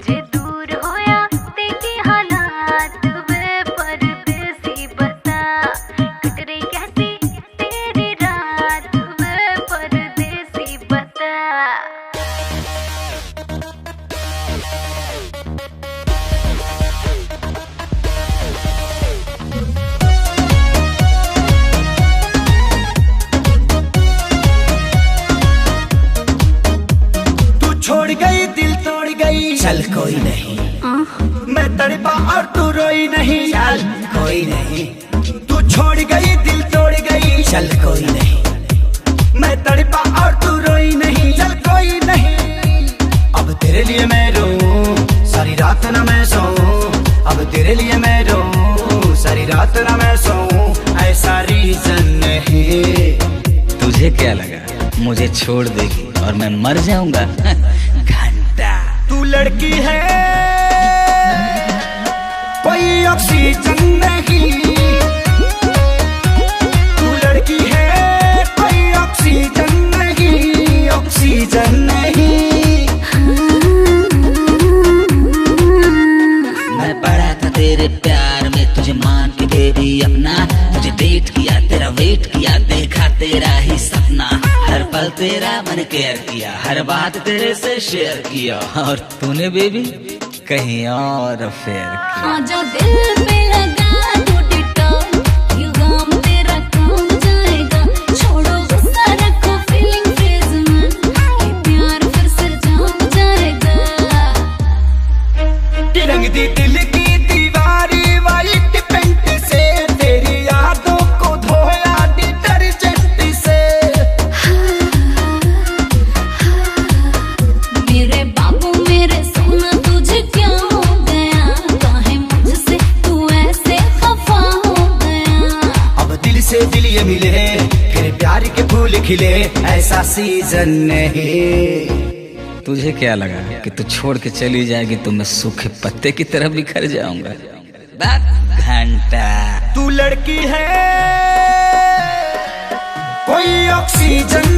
जे दूर होया तेरी हालात वे परदेसी बता, कट रही कैसी तेरी रात वे परदेसी बता। छोड़ गई दिल तोड़ गई, चल कोई नहीं, मैं तड़पा और तू रोई नहीं, चल कोई नहीं। तू छोड़ गई दिल तोड़ गई, चल कोई नहीं, मैं तड़पा और तू रोई नहीं, चल कोई नहीं। अब तेरे लिए मैं रोऊं सारी रात ना मैं सोऊं, अब तेरे लिए मैं रोऊं सारी रात ना मैं सोऊं, ऐसा रीजन नहीं। तुझे क्या लगा मुझे छोड़ देगी और मैं मर जाऊंगा? घंटा तू लड़की है कोई ऑक्सीजन नहीं, तू लड़की है कोई ऑक्सीजन नहीं, ऑक्सीजन नहीं। मैं पड़ा था तेरे प्यार में, तुझे मान के बेबी अपना, तुझे डेट किया तेरा वेट किया, देखा तेरा ही सपना, हर पल तेरा मन केयर किया, हर बात तेरे से शेयर किया, और तूने बेबी कहीं और अफेयर किया। हाँ जो दिल पे लगा तो डिटॉल, ये गम तेरा कम जाएगा, छोड़ो गुस्सा रखो फीलिंग फेज में, ये प्यार फिर से जम जाएगा। रंग दी दिल की दीवारी वाइट पेंट से, तेरी यादों को धोया डिटर्जेंट से। मेरे बाबू मेरे सोना तुझे क्या हो गया, काहे मुझसे तू ऐसे खफा हो गया। अब दिल से दिल ये मिले फिर प्यार के फूल खिले, ऐसा सीजन नहीं। तुझे क्या लगा कि तू छोड़ के चली जाएगी तो मैं सूखे पत्ते की तरह बिखर जाऊंगा? घंटा तू लड़की है कोई ऑक्सीजन